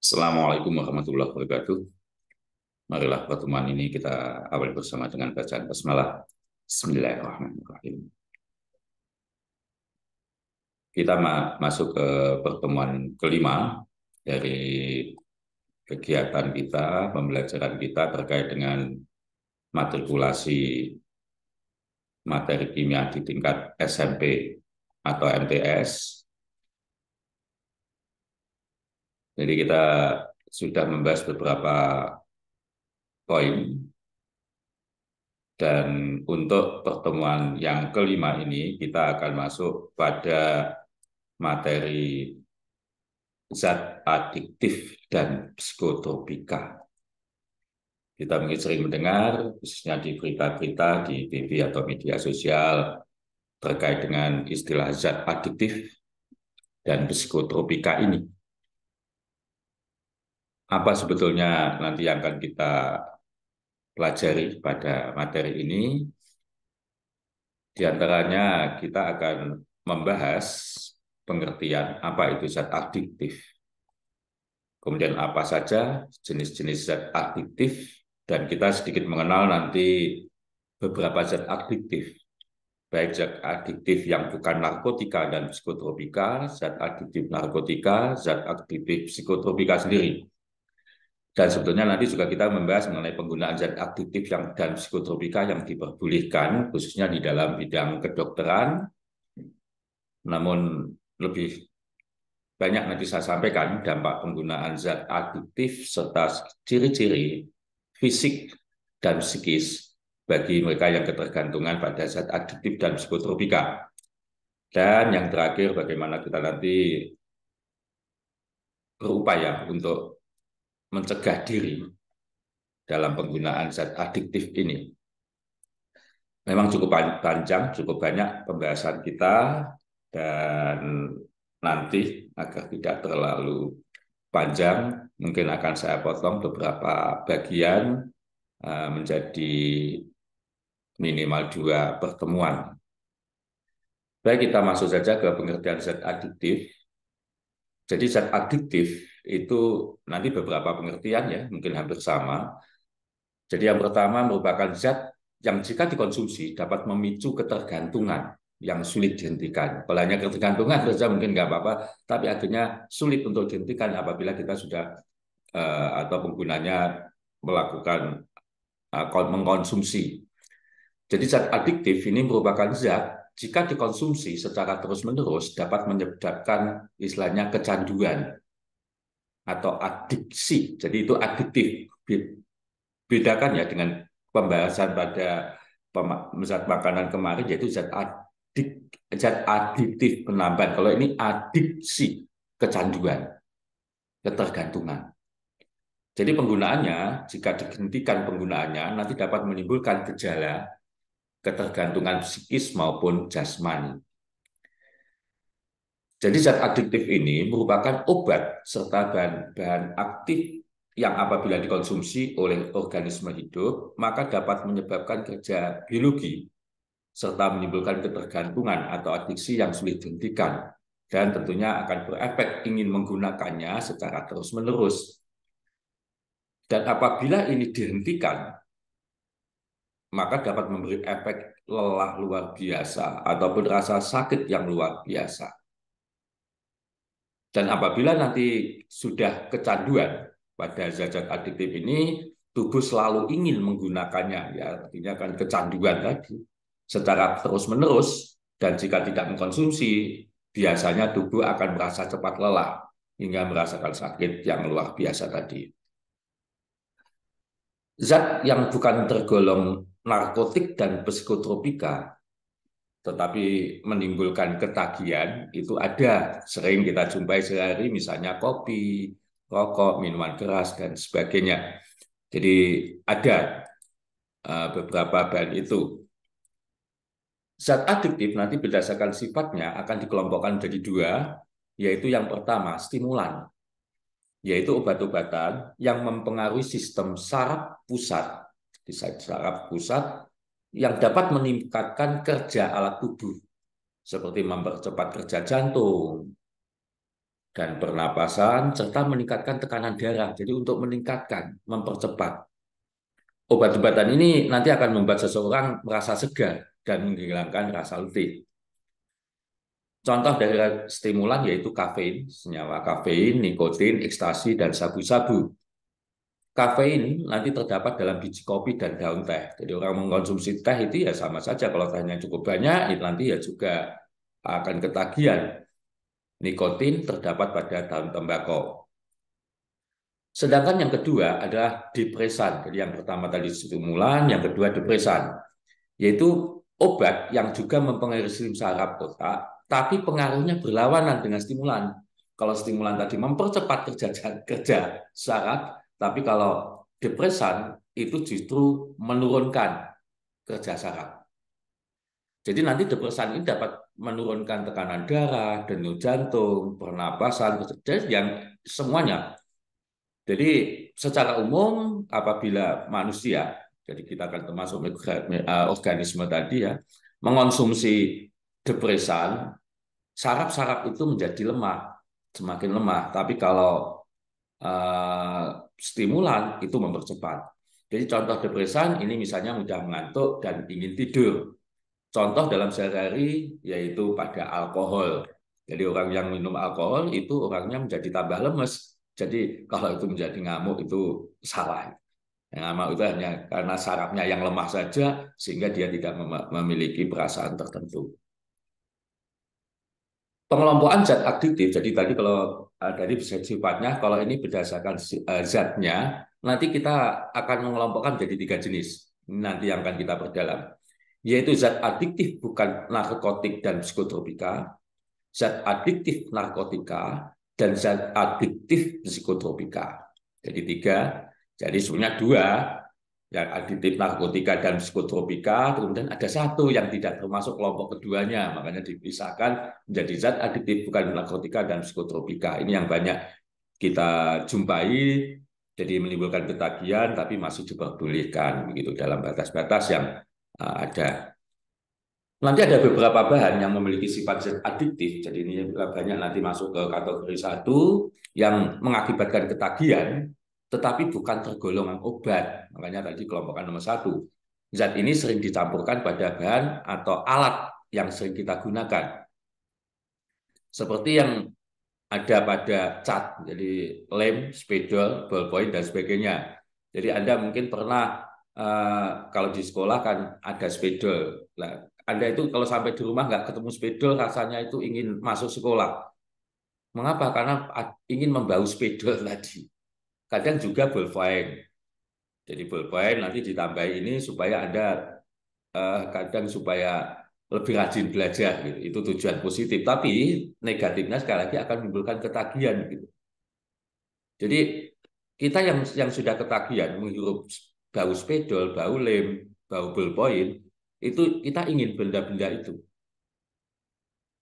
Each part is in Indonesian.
Assalamualaikum warahmatullahi wabarakatuh. Marilah pertemuan ini kita awali bersama dengan bacaan basmalah. Bismillahirrahmanirrahim. Kita masuk ke pertemuan kelima dari kegiatan kita, pembelajaran kita terkait dengan matrikulasi materi kimia di tingkat SMP atau MTS. Jadi kita sudah membahas beberapa poin. Dan untuk pertemuan yang kelima ini, kita akan masuk pada materi zat adiktif dan psikotropika. Kita mungkin sering mendengar, khususnya di berita-berita, di TV atau media sosial, terkait dengan istilah zat adiktif dan psikotropika ini. Apa sebetulnya nanti yang akan kita pelajari pada materi ini? Di antaranya kita akan membahas pengertian apa itu zat adiktif. Kemudian apa saja jenis-jenis zat adiktif, dan kita sedikit mengenal nanti beberapa zat adiktif. Baik zat adiktif yang bukan narkotika dan psikotropika, zat adiktif narkotika, zat adiktif psikotropika sendiri. Dan sebetulnya nanti juga kita membahas mengenai penggunaan zat aktif dan psikotropika yang diperbolehkan, khususnya di dalam bidang kedokteran. Namun lebih banyak nanti saya sampaikan dampak penggunaan zat adiktif serta ciri-ciri fisik dan psikis bagi mereka yang ketergantungan pada zat adiktif dan psikotropika. Dan yang terakhir, bagaimana kita nanti berupaya untuk mencegah diri dalam penggunaan zat adiktif ini. Memang cukup panjang, cukup banyak pembahasan kita, dan nanti agar tidak terlalu panjang, mungkin akan saya potong beberapa bagian menjadi minimal 2 pertemuan. Baik, kita masuk saja ke pengertian zat adiktif. Jadi zat adiktif itu nanti beberapa pengertian ya, mungkin hampir sama. Jadi yang pertama merupakan zat yang jika dikonsumsi dapat memicu ketergantungan yang sulit dihentikan. Kalau hanya ketergantungan saja mungkin nggak apa-apa, tapi akhirnya sulit untuk dihentikan apabila kita sudah atau penggunanya melakukan mengkonsumsi. Jadi zat adiktif ini merupakan zat jika dikonsumsi secara terus-menerus dapat menyebabkan istilahnya kecanduan atau adiksi. Jadi itu adiktif. Bedakan ya dengan pembahasan pada zat makanan kemarin, yaitu zat adiktif penambah. Kalau ini adiksi, kecanduan, ketergantungan. Jadi penggunaannya, jika dihentikan penggunaannya, nanti dapat menimbulkan gejala ketergantungan psikis maupun jasmani. Jadi zat adiktif ini merupakan obat serta bahan aktif yang apabila dikonsumsi oleh organisme hidup, maka dapat menyebabkan kerja biologi serta menimbulkan ketergantungan atau adiksi yang sulit dihentikan, dan tentunya akan berefek ingin menggunakannya secara terus-menerus. Dan apabila ini dihentikan, maka dapat memberi efek lelah luar biasa ataupun rasa sakit yang luar biasa. Dan apabila nanti sudah kecanduan pada zat-zat adiktif ini, tubuh selalu ingin menggunakannya, ya artinya kan kecanduan tadi secara terus-menerus, dan jika tidak mengkonsumsi, biasanya tubuh akan merasa cepat lelah hingga merasakan sakit yang luar biasa tadi. Zat yang bukan tergolong narkotik dan psikotropika tetapi menimbulkan ketagihan itu ada, sering kita jumpai sehari, misalnya kopi, rokok, minuman keras, dan sebagainya. Jadi ada beberapa bahan itu. Zat adiktif nanti berdasarkan sifatnya akan dikelompokkan menjadi 2, yaitu yang pertama stimulan, yaitu obat-obatan yang mempengaruhi sistem saraf pusat, yang dapat meningkatkan kerja alat tubuh, seperti mempercepat kerja jantung, dan pernapasan, serta meningkatkan tekanan darah. Jadi untuk meningkatkan, mempercepat. Obat-obatan ini nanti akan membuat seseorang merasa segar dan menghilangkan rasa letih. Contoh dari stimulan yaitu kafein, senyawa kafein, nikotin, ekstasi, dan sabu-sabu. Kafein nanti terdapat dalam biji kopi dan daun teh. Jadi orang mengkonsumsi teh itu ya sama saja. Kalau tehnya cukup banyak, itu nanti ya juga akan ketagihan. Nikotin terdapat pada daun tembakau. Sedangkan yang kedua adalah depresan. Jadi yang pertama tadi stimulan, yang kedua depresan. Yaitu obat yang juga mempengaruhi sistem saraf otak, tapi pengaruhnya berlawanan dengan stimulan. Kalau stimulan tadi mempercepat kerja saraf, tapi kalau depresan itu justru menurunkan kerja saraf. Jadi nanti depresan ini dapat menurunkan tekanan darah, denyut jantung, pernapasan, yang semuanya. Jadi secara umum apabila manusia, jadi kita akan termasuk organisme tadi ya, mengonsumsi depresan, saraf-saraf itu menjadi lemah, semakin lemah. Tapi kalau stimulan itu mempercepat. Jadi contoh depresan ini misalnya mudah mengantuk dan ingin tidur. Contoh dalam sehari-hari yaitu pada alkohol. Jadi orang yang minum alkohol itu orangnya menjadi tambah lemes. Jadi kalau itu menjadi ngamuk itu salah. Yang ngamuk itu hanya karena sarafnya yang lemah saja sehingga dia tidak memiliki perasaan tertentu. Pengelompokan zat aktif, jadi tadi kalau dari sifatnya, kalau ini berdasarkan zatnya, nanti kita akan mengelompokkan menjadi 3 jenis. Ini nanti yang akan kita perdalam, yaitu zat adiktif bukan narkotik dan psikotropika, zat adiktif narkotika, dan zat adiktif psikotropika. Jadi 3. Jadi sebenarnya 2 yang adiktif narkotika dan psikotropika, kemudian ada 1 yang tidak termasuk kelompok keduanya, makanya dipisahkan menjadi zat adiktif bukan narkotika dan psikotropika. Ini yang banyak kita jumpai, jadi menimbulkan ketagihan tapi masih diperbolehkan begitu dalam batas-batas yang ada. Nanti ada beberapa bahan yang memiliki sifat zat adiktif, jadi ini banyak nanti masuk ke kategori 1 yang mengakibatkan ketagihan, tetapi bukan tergolongan obat. Makanya tadi kelompokan nomor 1. Zat ini sering dicampurkan pada bahan atau alat yang sering kita gunakan. Seperti yang ada pada cat, jadi lem, spidol, ballpoint, dan sebagainya. Jadi Anda mungkin pernah, kalau di sekolah kan ada spidol. Nah, Anda itu kalau sampai di rumah nggak ketemu spidol, rasanya itu ingin masuk sekolah. Mengapa? Karena ingin membau spidol tadi. Kadang juga ballpoint. Jadi ballpoint nanti ditambah ini supaya Anda kadang supaya lebih rajin belajar gitu. Itu tujuan positif. Tapi negatifnya sekali lagi akan menimbulkan ketagihan gitu. Jadi kita yang sudah ketagihan menghirup bau spidol, bau lem, bau ballpoint, itu kita ingin benda-benda itu.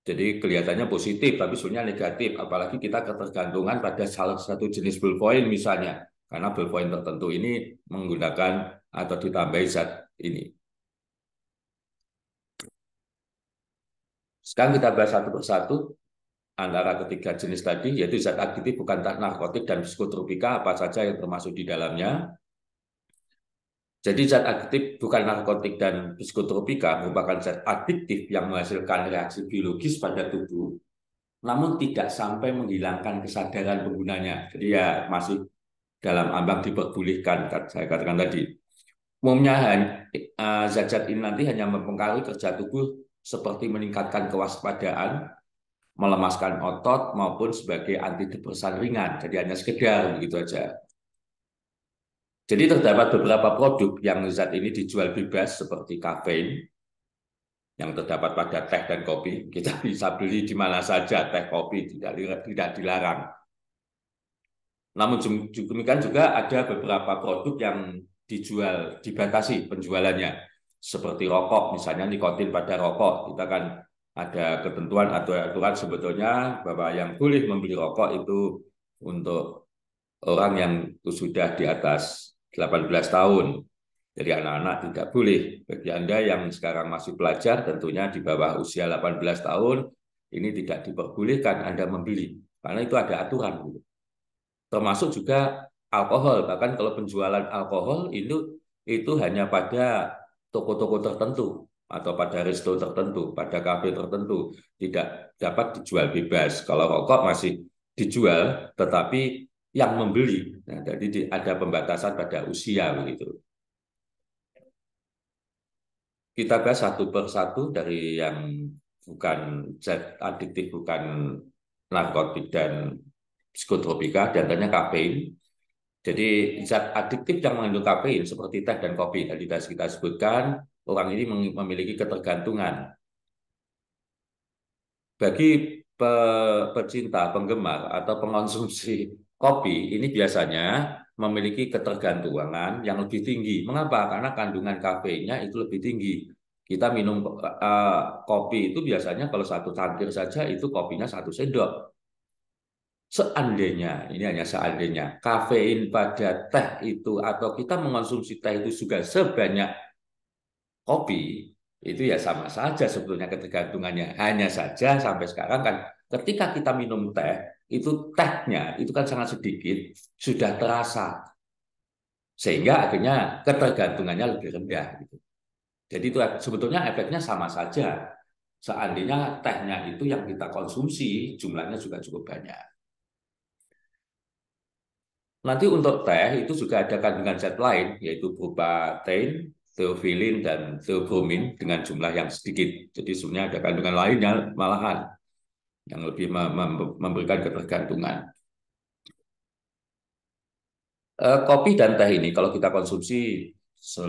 Jadi kelihatannya positif, tapi sebenarnya negatif. Apalagi kita ketergantungan pada salah satu jenis ballpoint misalnya. Karena ballpoint tertentu ini menggunakan atau ditambahi zat ini. Sekarang kita bahas satu persatu antara ketiga jenis tadi, yaitu zat aktif bukan narkotik dan psikotropika, apa saja yang termasuk di dalamnya. Jadi zat aktif bukan narkotik dan psikotropika merupakan zat adiktif yang menghasilkan reaksi biologis pada tubuh, namun tidak sampai menghilangkan kesadaran penggunanya. Jadi ya masih dalam ambang diperbolehkan, saya katakan tadi. Umumnya zat-zat ini nanti hanya mempengaruhi kerja tubuh seperti meningkatkan kewaspadaan, melemaskan otot, maupun sebagai antidepresan ringan. Jadi hanya sekedar begitu aja. Jadi terdapat beberapa produk yang zat ini dijual bebas seperti kafein yang terdapat pada teh dan kopi. Kita bisa beli di mana saja teh kopi, tidak dilarang. Namun demikian juga ada beberapa produk yang dijual dibatasi penjualannya seperti rokok, misalnya nikotin pada rokok. Kita kan ada ketentuan atau aturan sebetulnya bahwa yang boleh membeli rokok itu untuk orang yang sudah di atas 18 tahun. Jadi anak-anak tidak boleh. Bagi Anda yang sekarang masih pelajar, tentunya di bawah usia 18 tahun, ini tidak diperbolehkan Anda membeli. karena itu ada aturan gitu. Termasuk juga alkohol, bahkan kalau penjualan alkohol itu hanya pada toko-toko tertentu atau pada resto tertentu, pada kafe tertentu, tidak dapat dijual bebas. Kalau rokok masih dijual, tetapi yang membeli, nah, jadi ada pembatasan pada usia begitu. Kita bahas satu per satu dari yang bukan zat adiktif, bukan narkotik dan psikotropika, dan antaranya kafein. Jadi zat adiktif yang mengandung kafein seperti teh dan kopi tadi kita sebutkan, orang ini memiliki ketergantungan. Bagi pecinta, penggemar atau pengonsumsi kopi ini biasanya memiliki ketergantungan yang lebih tinggi. Mengapa? Karena kandungan kafeinnya itu lebih tinggi. Kita minum kopi itu biasanya kalau satu cangkir saja itu kopinya 1 sendok. Seandainya, ini hanya seandainya, kafein pada teh itu atau kita mengonsumsi teh itu juga sebanyak kopi, itu ya sama saja sebetulnya ketergantungannya. Hanya saja sampai sekarang kan ketika kita minum teh, itu tehnya itu kan sangat sedikit, sudah terasa. Sehingga akhirnya ketergantungannya lebih rendah. Gitu. Jadi itu sebetulnya efeknya sama saja. Seandainya tehnya itu yang kita konsumsi, jumlahnya juga cukup banyak. Nanti untuk teh itu juga ada kandungan zat lain, yaitu berupa tein, teofilin, dan teobromin dengan jumlah yang sedikit. Jadi sebenarnya ada kandungan lainnya malahan yang lebih memberikan ketergantungan. Kopi dan teh ini kalau kita konsumsi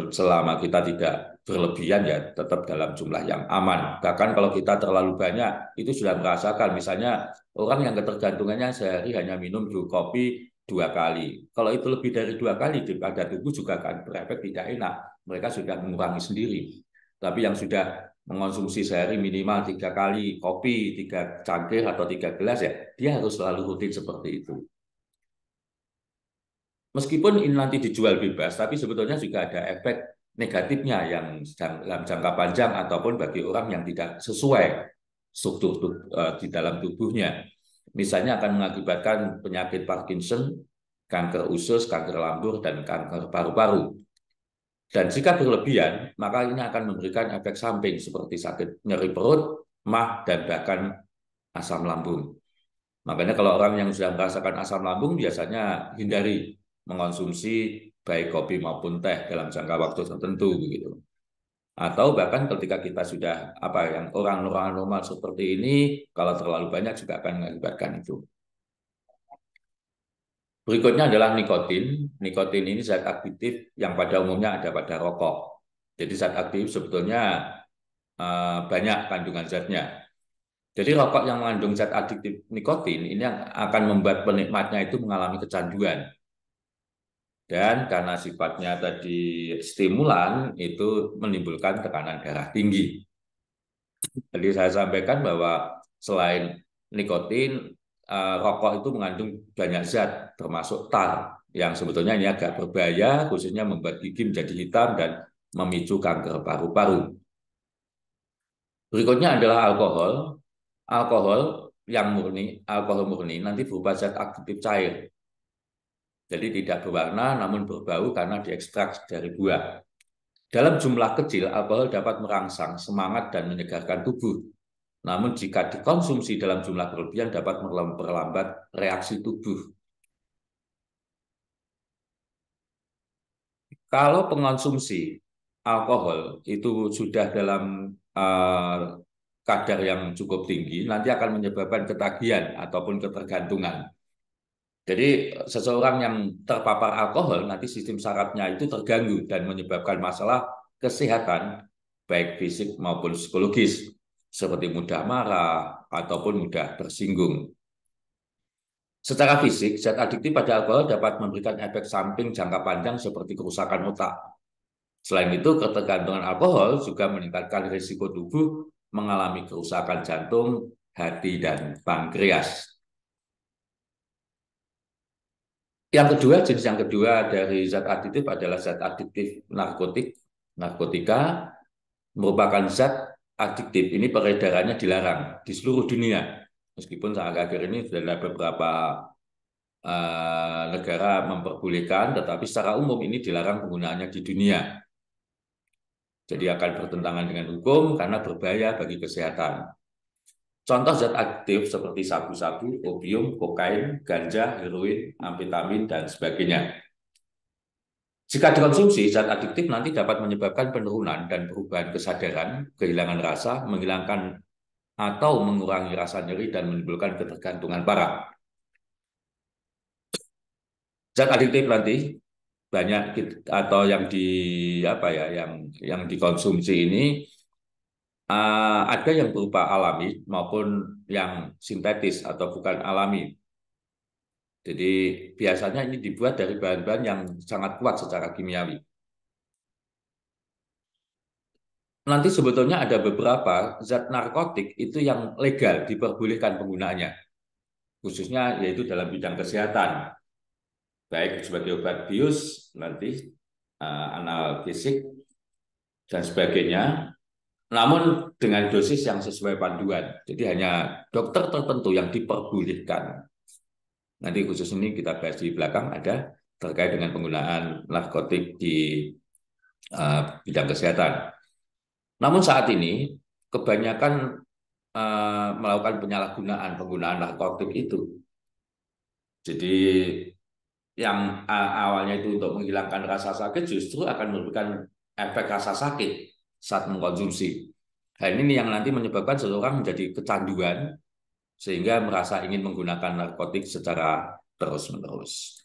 selama kita tidak berlebihan ya tetap dalam jumlah yang aman. Bahkan kalau kita terlalu banyak itu sudah merasakan misalnya orang yang ketergantungannya sehari hanya minum kopi 2 kali. Kalau itu lebih dari 2 kali pada tubuh juga akan berefek tidak enak. Mereka sudah mengurangi sendiri. Tapi yang sudah mengonsumsi sehari minimal 3 kali kopi, 3 cangkir atau 3 gelas ya dia harus selalu rutin seperti itu. Meskipun ini nanti dijual bebas, tapi sebetulnya juga ada efek negatifnya yang dalam jangka panjang ataupun bagi orang yang tidak sesuai struktur di dalam tubuhnya. Misalnya akan mengakibatkan penyakit Parkinson, kanker usus, kanker lambung, dan kanker paru-paru. Dan jika berlebihan, maka ini akan memberikan efek samping seperti sakit nyeri perut, mah, dan bahkan asam lambung. Makanya kalau orang yang sudah merasakan asam lambung biasanya hindari mengonsumsi baik kopi maupun teh dalam jangka waktu tertentu begitu. Atau bahkan ketika kita sudah yang orang-orang normal seperti ini kalau terlalu banyak juga akan mengakibatkan itu. Berikutnya adalah nikotin. Nikotin ini zat aktif yang pada umumnya ada pada rokok. Jadi zat aktif sebetulnya banyak kandungan zatnya. Jadi rokok yang mengandung zat adiktif nikotin ini yang akan membuat penikmatnya itu mengalami kecanduan. Dan karena sifatnya tadi stimulan, itu menimbulkan tekanan darah tinggi. Jadi saya sampaikan bahwa selain nikotin, rokok itu mengandung banyak zat, termasuk tar, yang sebetulnya ini agak berbahaya, khususnya membuat gigi menjadi hitam dan memicu kanker paru-paru. Berikutnya adalah alkohol. Alkohol alkohol murni nanti berupa zat aktif cair. Jadi tidak berwarna namun berbau karena diekstrak dari buah. Dalam jumlah kecil, alkohol dapat merangsang semangat dan menyegarkan tubuh. Namun jika dikonsumsi dalam jumlah berlebihan dapat memperlambat reaksi tubuh. Kalau pengonsumsi alkohol itu sudah dalam kadar yang cukup tinggi, nanti akan menyebabkan ketagihan ataupun ketergantungan. Jadi seseorang yang terpapar alkohol nanti sistem sarafnya itu terganggu dan menyebabkan masalah kesehatan baik fisik maupun psikologis seperti mudah marah ataupun mudah tersinggung. Secara fisik, zat adiktif pada alkohol dapat memberikan efek samping jangka panjang seperti kerusakan otak. Selain itu, ketergantungan alkohol juga meningkatkan risiko tubuh mengalami kerusakan jantung, hati, dan pankreas. Jenis yang kedua dari zat adiktif adalah zat adiktif narkotika merupakan zat adiktif. Ini peredarannya dilarang di seluruh dunia. Meskipun akhir-akhir ini sudah ada beberapa negara memperbolehkan, tetapi secara umum ini dilarang penggunaannya di dunia. Jadi akan bertentangan dengan hukum karena berbahaya bagi kesehatan. Contoh zat aktif seperti sabu-sabu, opium, kokain, ganja, heroin, amfetamin, dan sebagainya. Jika dikonsumsi, zat adiktif nanti dapat menyebabkan penurunan dan perubahan kesadaran, kehilangan rasa, menghilangkan atau mengurangi rasa nyeri, dan menimbulkan ketergantungan parah. Zat adiktif nanti banyak atau yang di apa ya, yang dikonsumsi ini ada yang berupa alami maupun yang sintetis atau bukan alami. Jadi biasanya ini dibuat dari bahan-bahan yang sangat kuat secara kimiawi. Nanti sebetulnya ada beberapa zat narkotik itu yang legal diperbolehkan penggunaannya, khususnya yaitu dalam bidang kesehatan, baik sebagai obat bius, nanti analgesik, dan sebagainya. Namun dengan dosis yang sesuai panduan. Jadi hanya dokter tertentu yang diperbolehkan. Nanti khusus ini kita bahas di belakang ada terkait dengan penggunaan narkotik di bidang kesehatan. Namun saat ini kebanyakan melakukan penyalahgunaan penggunaan narkotik itu. Jadi yang awalnya itu untuk menghilangkan rasa sakit justru akan memberikan efek rasa sakit saat mengkonsumsi. Hal ini yang nanti menyebabkan seseorang menjadi kecanduan sehingga merasa ingin menggunakan narkotik secara terus-menerus.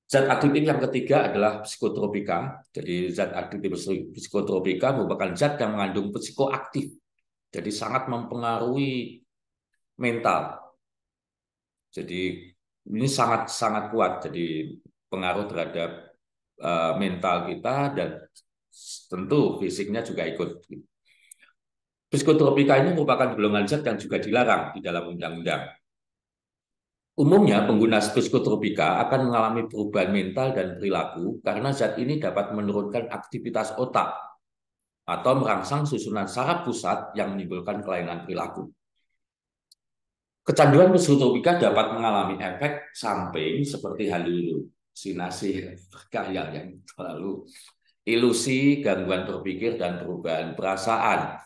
Zat aktif yang ketiga adalah psikotropika. Jadi zat aktif psikotropika merupakan zat yang mengandung psikoaktif. Jadi sangat mempengaruhi mental. Jadi ini sangat kuat. Jadi pengaruh terhadap mental kita dan tentu fisiknya juga ikut. Psikotropika ini merupakan golongan zat yang juga dilarang di dalam undang-undang. Umumnya pengguna psikotropika akan mengalami perubahan mental dan perilaku karena zat ini dapat menurunkan aktivitas otak atau merangsang susunan saraf pusat yang menimbulkan kelainan perilaku. Kecanduan psikotropika dapat mengalami efek samping seperti halusinasi berkhayal yang terlalu, ilusi, gangguan berpikir, dan perubahan perasaan.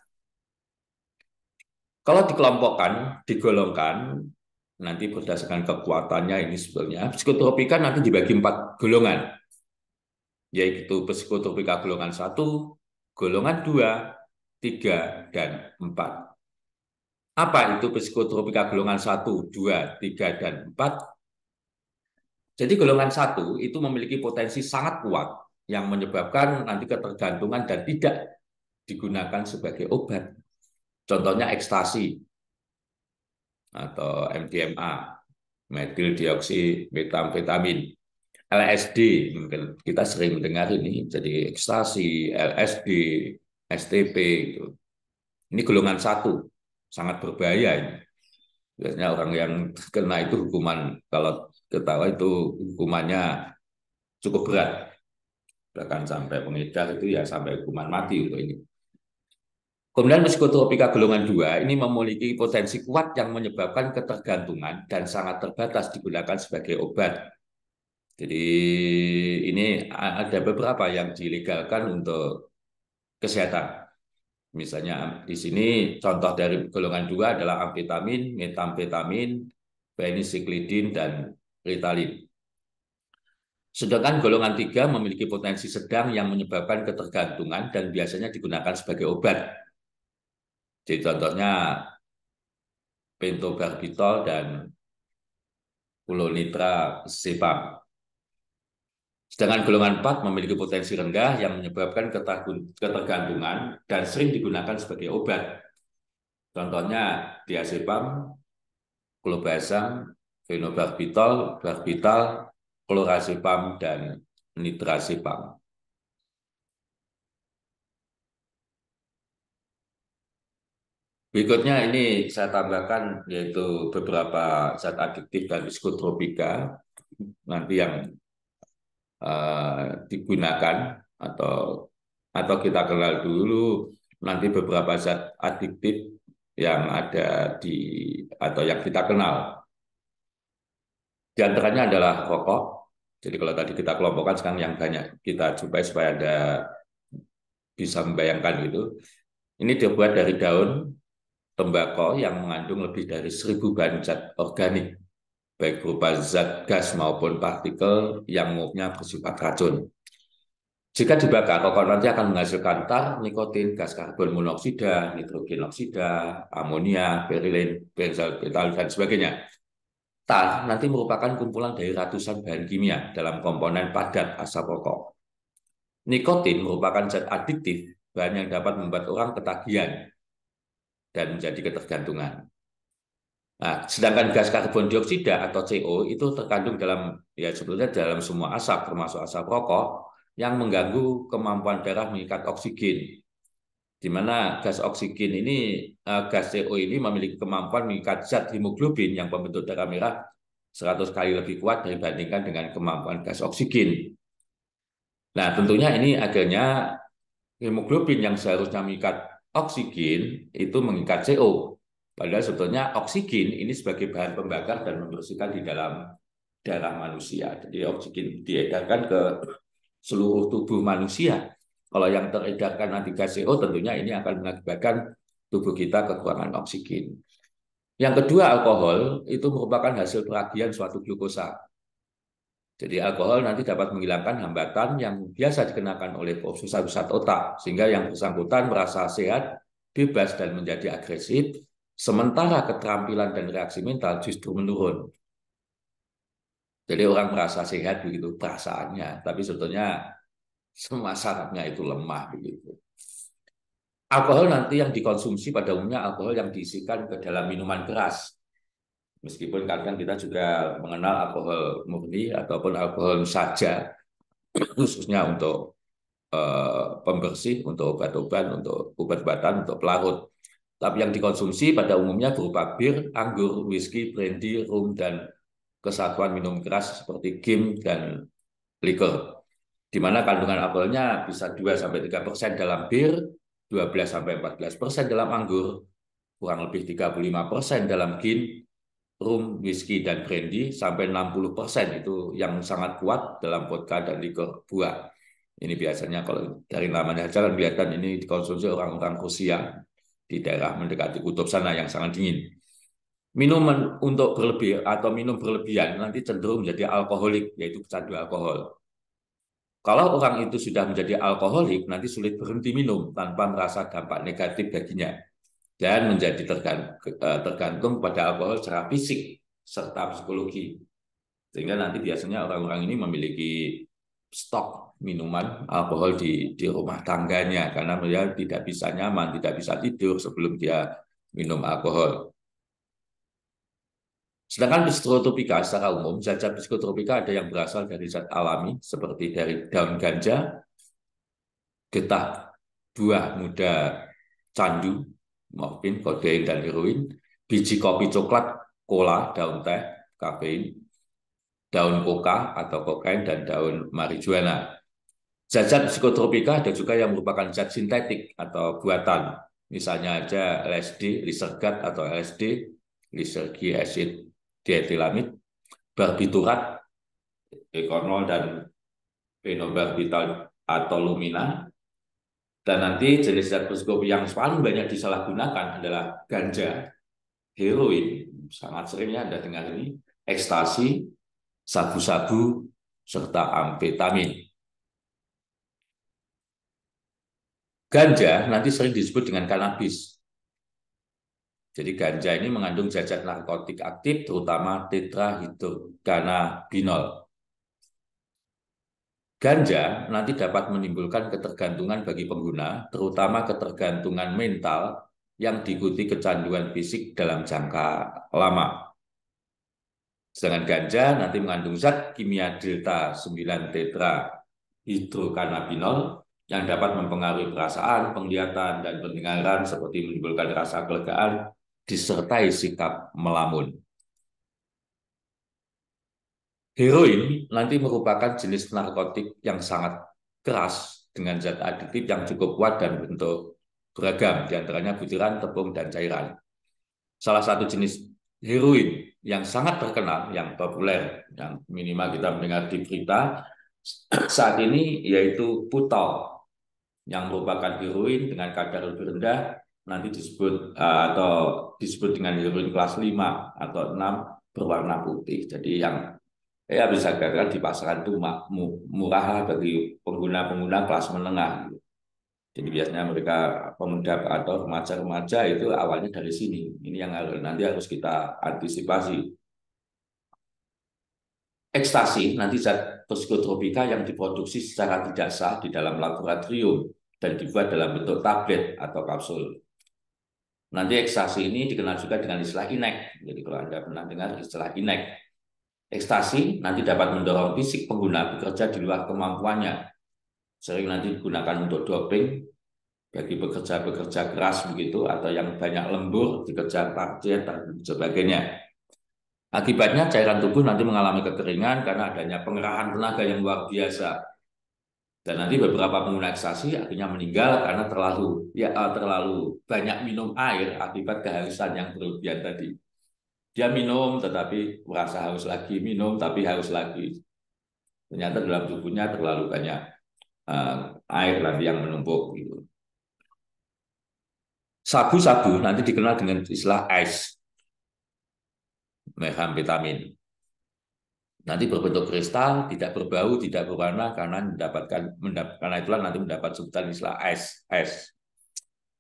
Kalau dikelompokkan, digolongkan, nanti berdasarkan kekuatannya ini sebetulnya, psikotropika nanti dibagi 4 golongan, yaitu psikotropika golongan 1, golongan 2, 3, dan 4. Apa itu psikotropika golongan 1, 2, 3, dan 4? Jadi golongan 1 itu memiliki potensi sangat kuat yang menyebabkan nanti ketergantungan dan tidak digunakan sebagai obat. Contohnya ekstasi atau MDMA, metil dioksi metamfetamin, LSD, mungkin kita sering mendengar ini, jadi ekstasi, LSD, STP itu. Ini golongan 1, sangat berbahaya ini. Biasanya orang yang kena itu hukuman, kalau ketawa itu hukumannya cukup berat, bahkan sampai pengedar itu ya sampai hukuman mati untuk ini. Kemudian psikotropika golongan 2 ini memiliki potensi kuat yang menyebabkan ketergantungan dan sangat terbatas digunakan sebagai obat. Jadi ini ada beberapa yang dilegalkan untuk kesehatan. Misalnya di sini contoh dari golongan 2 adalah amfetamin, metamfetamin, penisilidin, dan Ritalin. Sedangkan golongan 3 memiliki potensi sedang yang menyebabkan ketergantungan dan biasanya digunakan sebagai obat. Jadi contohnya pentobarbital dan klonitrazepam. Sedangkan golongan 4 memiliki potensi rendah yang menyebabkan ketergantungan dan sering digunakan sebagai obat. Contohnya diazepam, clobazam, fenobarbital, barbital, klorazepam, dan nitrazepam. Berikutnya ini saya tambahkan yaitu beberapa zat adiktif dan psikotropika nanti yang digunakan atau kita kenal dulu nanti beberapa zat adiktif yang ada di atau yang kita kenal. Di antaranya adalah rokok. Jadi kalau tadi kita kelompokkan, sekarang yang banyak kita jumpai supaya Anda bisa membayangkan gitu. Ini dibuat dari daun tembakau yang mengandung lebih dari 1.000 bahan zat organik, baik berupa zat gas maupun partikel yang umumnya bersifat racun. Jika dibakar, rokok nanti akan menghasilkan tar, nikotin, gas karbon monoksida, nitrogen oksida, amonia, berilin, benzel, betal, dan sebagainya. Tar nanti merupakan kumpulan dari ratusan bahan kimia dalam komponen padat asap rokok. Nikotin merupakan zat adiktif, bahan yang dapat membuat orang ketagihan dan menjadi ketergantungan. Nah, sedangkan gas karbon dioksida atau CO itu terkandung dalam ya sebetulnya dalam semua asap termasuk asap rokok yang mengganggu kemampuan darah mengikat oksigen. Di mana gas oksigen ini gas CO ini memiliki kemampuan mengikat zat hemoglobin yang pembentuk darah merah 100 kali lebih kuat dibandingkan dengan kemampuan gas oksigen. Nah, tentunya ini akhirnya hemoglobin yang seharusnya mengikat oksigen itu mengikat CO. Padahal sebetulnya oksigen ini sebagai bahan pembakar dan membersihkan di dalam darah manusia. Jadi oksigen diedarkan ke seluruh tubuh manusia. Kalau yang teredarkan nanti gas CO tentunya ini akan mengakibatkan tubuh kita kekurangan oksigen. Yang kedua, alkohol itu merupakan hasil peragian suatu glukosa. Jadi alkohol nanti dapat menghilangkan hambatan yang biasa dikenakan oleh pusat otak, sehingga yang bersangkutan merasa sehat, bebas, dan menjadi agresif, sementara keterampilan dan reaksi mental justru menurun. Jadi orang merasa sehat begitu perasaannya, tapi sebetulnya semua syaratnya itu lemah begitu. Alkohol nanti yang dikonsumsi pada umumnya alkohol yang diisikan ke dalam minuman keras. Meskipun kadang kita juga mengenal alkohol murni ataupun alkohol saja, khususnya untuk pembersih, untuk obat-obatan, untuk obat-obatan, untuk pelarut. Tapi yang dikonsumsi pada umumnya berupa bir, anggur, whisky, brandy, rum, dan kesatuan minum keras seperti gin dan liquor, di mana kandungan alkoholnya bisa 2-3% dalam bir, 12-14% dalam anggur, kurang lebih 35% dalam gin, rum, whisky, dan brandy, sampai 60% itu yang sangat kuat dalam vodka dan liquor buah. Ini biasanya kalau dari namanya saja kan kelihatan ini dikonsumsi orang-orang Rusia di daerah mendekati kutub sana yang sangat dingin. Minuman untuk berlebih atau minum berlebihan nanti cenderung menjadi alkoholik, yaitu pecandu alkohol. Kalau orang itu sudah menjadi alkoholik, nanti sulit berhenti minum tanpa merasa dampak negatif baginya dan menjadi tergantung pada alkohol secara fisik serta psikologi. Sehingga nanti biasanya orang-orang ini memiliki stok minuman alkohol di rumah tangganya karena dia tidak bisa nyaman, tidak bisa tidur sebelum dia minum alkohol. Sedangkan psikotropika secara umum, zat-zat psikotropika ada yang berasal dari zat alami seperti dari daun ganja, getah buah muda candu, morfin, kodein, dan heroin, biji kopi coklat, cola, daun teh, kafein, daun koka atau kokain, dan daun marijuana. Zat-zat psikotropika ada juga yang merupakan zat sintetik atau buatan. Misalnya aja LSD, lisergat atau LSD, lisergic acid dietilamid, barbiturat, ekonol, dan phenobarbital atau lumina. Dan nanti jenis zat psikotropika yang paling banyak disalahgunakan adalah ganja, heroin, sangat seringnya Anda dengar ini, ekstasi, sabu-sabu, serta amfetamin. Ganja nanti sering disebut dengan kanabis. Jadi ganja ini mengandung zat-zat narkotik aktif, terutama tetrahidrokannabinol. Ganja nanti dapat menimbulkan ketergantungan bagi pengguna, terutama ketergantungan mental yang diikuti kecanduan fisik dalam jangka lama. Sedangkan ganja nanti mengandung zat kimia delta 9 tetrahidrokannabinol yang dapat mempengaruhi perasaan, penglihatan, dan pendengaran seperti menimbulkan rasa kelegaan disertai sikap melamun. Heroin nanti merupakan jenis narkotik yang sangat keras dengan zat adiktif yang cukup kuat dan bentuk beragam, diantaranya butiran, tepung, dan cairan. salah satu jenis heroin yang sangat terkenal, yang populer, yang minimal kita mendengar di berita saat ini yaitu putau, yang merupakan heroin dengan kadar lebih rendah, nanti disebut atau disebut dengan heroin kelas 5 atau 6 berwarna putih. Jadi yang bisa dikatakan di pasaran itu murah bagi pengguna-pengguna kelas menengah. Jadi biasanya mereka pemuda atau remaja-remaja itu awalnya dari sini. Ini yang nanti harus kita antisipasi. Ekstasi, nanti zat psikotropika yang diproduksi secara tidak sah di dalam laboratorium dan dibuat dalam bentuk tablet atau kapsul. Nanti ekstasi ini dikenal juga dengan istilah inek. Jadi kalau Anda pernah dengar istilah inek, ekstasi nanti dapat mendorong fisik pengguna bekerja di luar kemampuannya. Sering nanti digunakan untuk doping bagi pekerja-pekerja keras begitu, atau yang banyak lembur, dikejar target dan sebagainya. Akibatnya cairan tubuh nanti mengalami kekeringan karena adanya pengerahan tenaga yang luar biasa. Dan nanti beberapa pengguna ekstasi akhirnya meninggal karena terlalu banyak minum air akibat kehausan yang berlebihan tadi. Dia minum tetapi merasa haus lagi, minum tapi haus lagi. Ternyata dalam tubuhnya terlalu banyak air nanti yang menumpuk gitu. Sabu-sabu nanti dikenal dengan istilah ice, methamphetamine. Nanti berbentuk kristal, tidak berbau, tidak berwarna karena itulah nanti mendapat sebutan istilah es.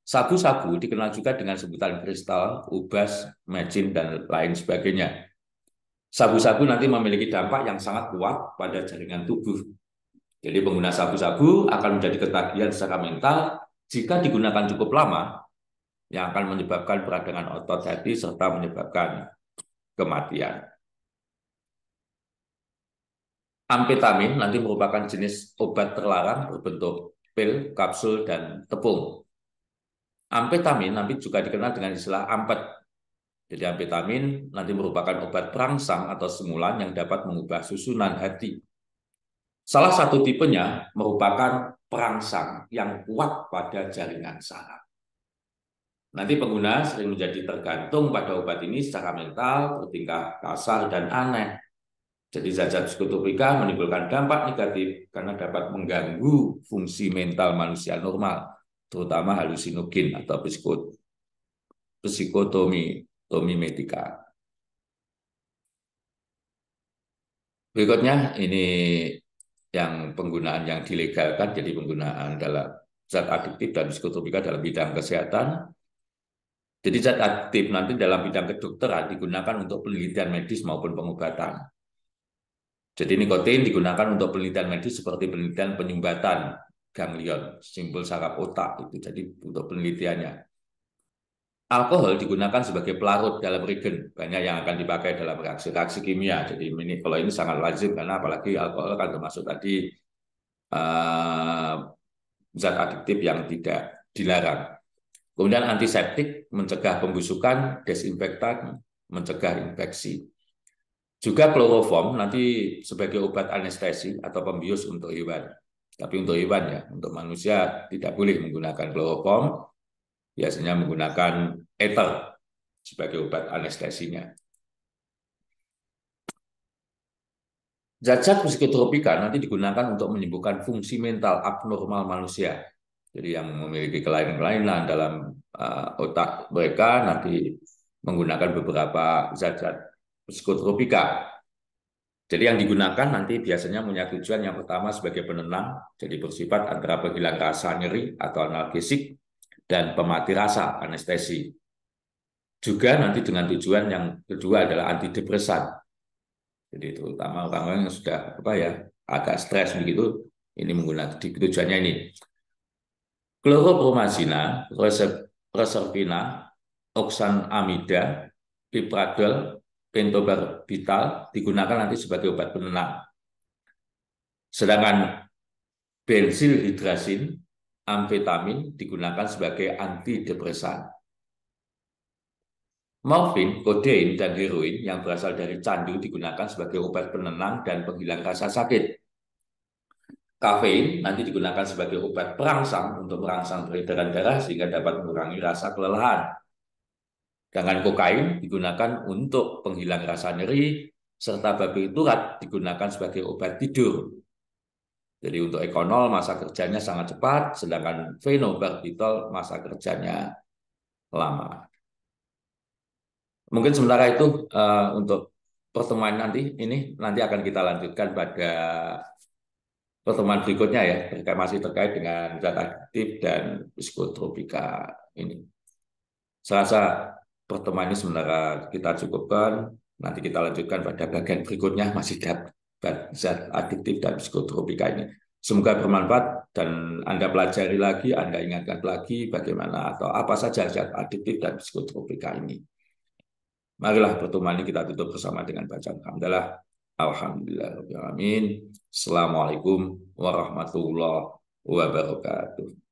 Sabu-sabu dikenal juga dengan sebutan kristal, ubas, mecin dan lain sebagainya. Sabu-sabu nanti memiliki dampak yang sangat kuat pada jaringan tubuh. Jadi pengguna sabu-sabu akan menjadi ketagihan secara mental jika digunakan cukup lama, yang akan menyebabkan peradangan otot hati serta menyebabkan kematian. Amfetamin nanti merupakan jenis obat terlarang berbentuk pil, kapsul, dan tepung. Amfetamin nanti juga dikenal dengan istilah ampet. Jadi amfetamin nanti merupakan obat perangsang atau stimulan yang dapat mengubah susunan hati. Salah satu tipenya merupakan perangsang yang kuat pada jaringan saraf. Nanti pengguna sering menjadi tergantung pada obat ini secara mental, bertingkah kasar dan aneh. Jadi zat-zat psikotropika menimbulkan dampak negatif karena dapat mengganggu fungsi mental manusia normal, terutama halusinogen atau psikotomi medika. Berikutnya ini yang penggunaan yang dilegalkan, jadi penggunaan dalam zat adiktif dan psikotropika dalam bidang kesehatan. Jadi zat aktif nanti dalam bidang kedokteran digunakan untuk penelitian medis maupun pengobatan. Jadi nikotin digunakan untuk penelitian medis seperti penelitian penyumbatan ganglion, simpul saraf otak itu. Jadi untuk penelitiannya. Alkohol digunakan sebagai pelarut dalam regen, banyak yang akan dipakai dalam reaksi-reaksi kimia. Jadi ini kalau ini sangat lazim karena apalagi alkohol kan termasuk tadi uh, zat adiktif yang tidak dilarang. Kemudian antiseptik mencegah pembusukan, desinfektan mencegah infeksi. Juga kloroform nanti sebagai obat anestesi atau pembius untuk hewan. Tapi untuk hewan ya, untuk manusia tidak boleh menggunakan kloroform, biasanya menggunakan ether sebagai obat anestesinya. Zat-zat psikotropika nanti digunakan untuk menyembuhkan fungsi mental abnormal manusia. Jadi yang memiliki kelainan-kelainan dalam otak mereka nanti menggunakan beberapa zat-zat psikotropika. Jadi yang digunakan nanti biasanya punya tujuan yang pertama sebagai penenang, jadi bersifat antara penghilang rasa nyeri atau analgesik dan pemati rasa anestesi. Juga nanti dengan tujuan yang kedua adalah antidepresan. Jadi terutama orang-orang yang sudah agak stres begitu, ini menggunakan tujuannya ini. Kloropromazina, reserpina, oksanamida, pipradol, pentobarbital digunakan nanti sebagai obat penenang. Sedangkan benzilhidrasin, amfetamin digunakan sebagai antidepresan. Morfin, kodein, dan heroin yang berasal dari candu digunakan sebagai obat penenang dan penghilang rasa sakit. Kafein nanti digunakan sebagai obat perangsang untuk merangsang peredaran darah sehingga dapat mengurangi rasa kelelahan. Sedangkan kokain digunakan untuk penghilang rasa nyeri, serta barbiturat digunakan sebagai obat tidur. Jadi untuk ekonol masa kerjanya sangat cepat, sedangkan fenobarbital masa kerjanya lama. Mungkin sementara itu untuk pertemuan nanti akan kita lanjutkan pada pertemuan berikutnya ya, masih terkait dengan zat aktif dan psikotropika ini. Saya rasa pertemuan ini sementara kita cukupkan, nanti kita lanjutkan pada bagian berikutnya masih zat adiktif dan psikotropika ini. Semoga bermanfaat dan Anda pelajari lagi, Anda ingatkan lagi bagaimana atau apa saja zat adiktif dan psikotropika ini. Marilah pertemuan ini kita tutup bersama dengan bacaan hamdalah. Alhamdulillahirrahmanirrahim. Assalamualaikum warahmatullahi wabarakatuh.